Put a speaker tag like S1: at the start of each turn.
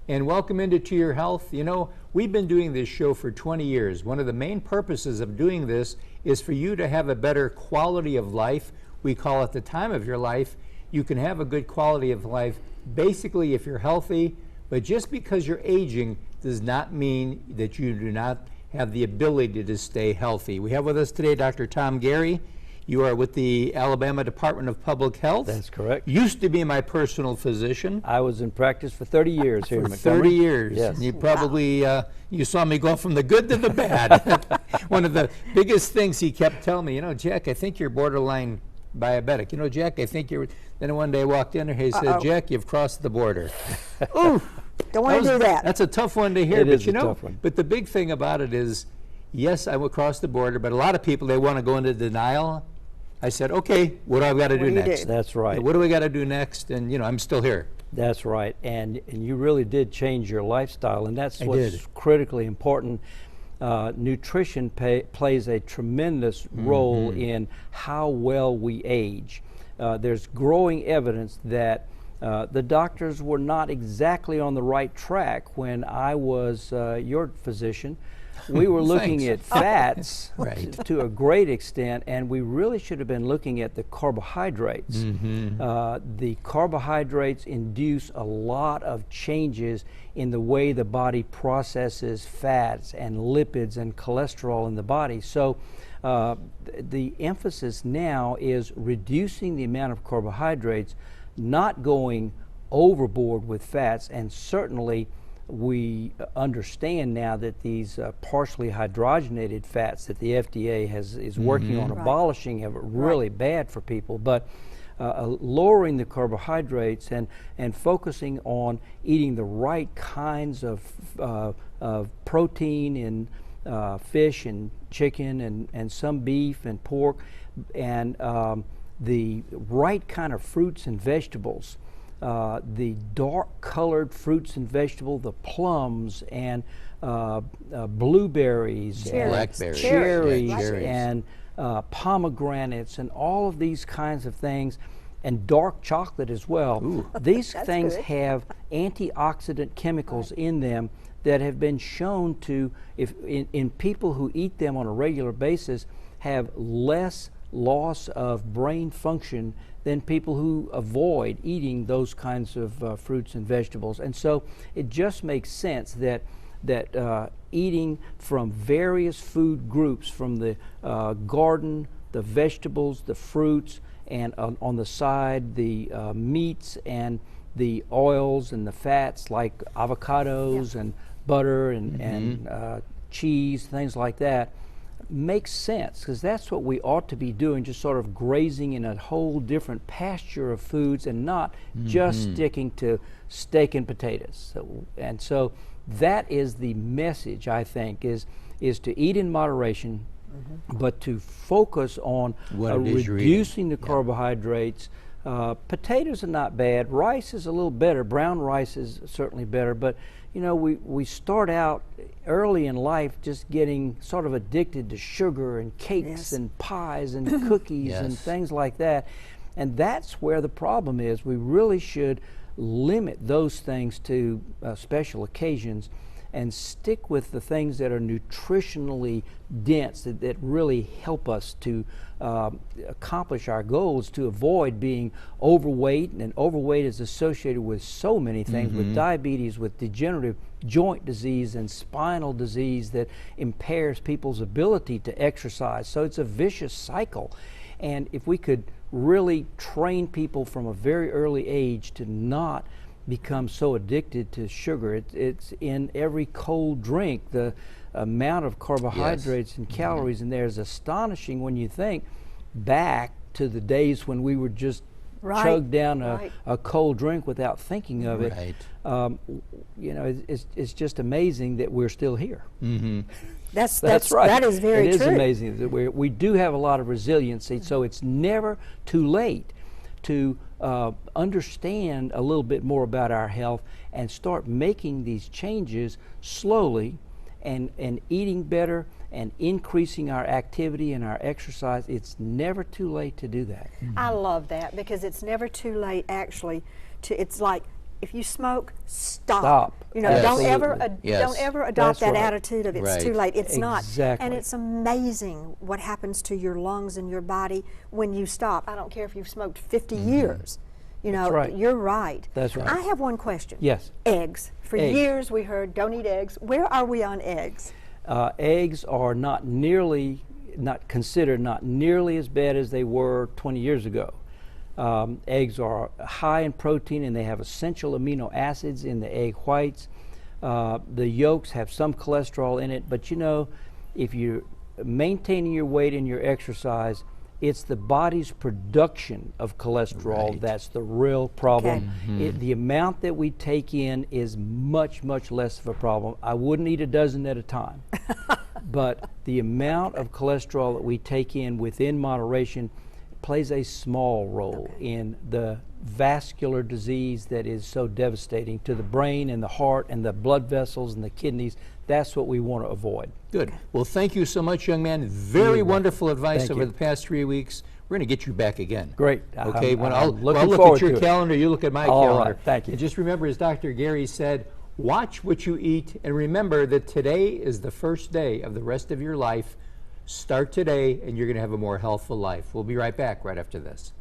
S1: and welcome into To Your Health. You know, we've been doing this show for 20 years. One of the main purposes of doing this is for you to have a better quality of life. We call it the time of your life. You can have a good quality of life basically if you're healthy, but just because you're aging does not mean that you do not have the ability to stay healthy. We have with us today Dr. Tom Geary. You are with the Alabama Department of Public Health.
S2: That's correct.
S1: Used to be my personal physician.
S2: I was in practice for 30 years here in
S1: For
S2: Montgomery.
S1: 30 years.
S2: Yes.
S1: And you probably, you saw me go from the good to the bad. One of the biggest things he kept telling me, you know, Jack, I think you're borderline diabetic. You know, Jack, I think you're, then one day I walked in there, he said, Jack, you've crossed the border.
S3: Ooh, don't want to do that.
S1: That's a tough one to hear,
S2: It
S1: but
S2: is
S1: you
S2: a
S1: know,
S2: tough one.
S1: but the big thing about it is, yes, I will cross the border, but a lot of people, they want to go into denial. I said, okay, what do I got to do next?
S2: That's right.
S1: What do we got to do next? And you know, I'm still here.
S2: That's right. And you really did change your lifestyle, and that's what's
S1: did.
S2: critically important. Nutrition plays a tremendous role in how well we age. There's growing evidence that the doctors were not exactly on the right track when I was your physician. We were looking at fats
S1: Right.
S2: to a great extent, and we really should have been looking at the carbohydrates. The carbohydrates induce a lot of changes in the way the body processes fats and lipids and cholesterol in the body. So the emphasis now is reducing the amount of carbohydrates, not going overboard with fats, and certainly we understand now that these partially hydrogenated fats that the FDA is working on abolishing are really bad for people. But lowering the carbohydrates and focusing on eating the right kinds of protein in fish and chicken and some beef and pork, and the right kind of fruits and vegetables. The dark-colored fruits and vegetables, the plums and blueberries,
S1: Blackberries,
S2: cherries,
S1: cherries.
S2: and pomegranates, and all of these kinds of things, and dark chocolate as well.
S1: Ooh.
S2: These
S3: That's
S2: things
S3: good.
S2: have antioxidant chemicals in them that have been shown to, in people who eat them on a regular basis, have less loss of brain function than people who avoid eating those kinds of fruits and vegetables. And so it just makes sense that eating from various food groups, from the garden, the vegetables, the fruits, and on the side the meats and the oils and the fats like avocados and butter and cheese, things like that, makes sense, because that's what we ought to be doing, just sort of grazing in a whole different pasture of foods and not just sticking to steak and potatoes. So that is the message, I think, is to eat in moderation, but to focus on reducing the carbohydrates. Potatoes are not bad. Rice is a little better. Brown rice is certainly better, but you know, we start out early in life just getting sort of addicted to sugar and cakes and pies and cookies and things like that. And that's where the problem is. We really should limit those things to special occasions and stick with the things that are nutritionally dense, that really help us to accomplish our goals, to avoid being overweight. And overweight is associated with so many things, with diabetes, with degenerative joint disease and spinal disease that impairs people's ability to exercise. So it's a vicious cycle. And if we could really train people from a very early age to not become so addicted to sugar. It's in every cold drink. The amount of carbohydrates and calories in there is astonishing when you think back to the days when we would just chug down a cold drink without thinking of it. You know, it's just amazing that we're still here.
S3: That's
S2: right.
S3: That is very true.
S2: It is amazing that we do have a lot of resiliency, so it's never too late to understand a little bit more about our health and start making these changes slowly and eating better and increasing our activity and our exercise. It's never too late to do that.
S3: I love that, because it's never too late actually to, it's like if you smoke, stop.
S2: Stop.
S3: You know,
S2: Absolutely.
S3: don't ever adopt
S2: That's
S3: that
S2: right.
S3: attitude of it's
S1: Right.
S3: too late. It's not.
S2: Exactly.
S3: And it's amazing what happens to your lungs and your body when you stop. I don't care if you've smoked 50 years. You know,
S2: That's right.
S3: you're right.
S2: That's right.
S3: I have one question.
S2: Yes.
S3: Eggs. For
S2: Eggs.
S3: years we heard, don't eat eggs. Where are we on eggs?
S2: Eggs are not considered nearly as bad as they were 20 years ago. Eggs are high in protein and they have essential amino acids in the egg whites. The yolks have some cholesterol in it, but you know, if you're maintaining your weight and your exercise, it's the body's production of cholesterol
S1: Right.
S2: that's the real problem.
S3: Okay.
S2: The amount that we take in is much, much less of a problem. I wouldn't eat a dozen at a time. But the amount of cholesterol that we take in within moderation plays a small role in the vascular disease that is so devastating to the brain and the heart and the blood vessels and the kidneys. That's what we want to avoid.
S1: Good. Well, thank you so much, young man. Very wonderful advice
S2: Thank
S1: over
S2: you.
S1: the past 3 weeks. We're going to get you back again.
S2: Great.
S1: Okay,
S2: I'm
S1: I'll
S2: looking
S1: look
S2: forward
S1: at your
S2: to it.
S1: calendar, you look at my
S2: All right,
S1: calendar.
S2: thank you.
S1: And just remember, as Dr. Geary said, watch what you eat, and remember that today is the first day of the rest of your life. Start today, and you're going to have a more healthful life. We'll be right back right after this.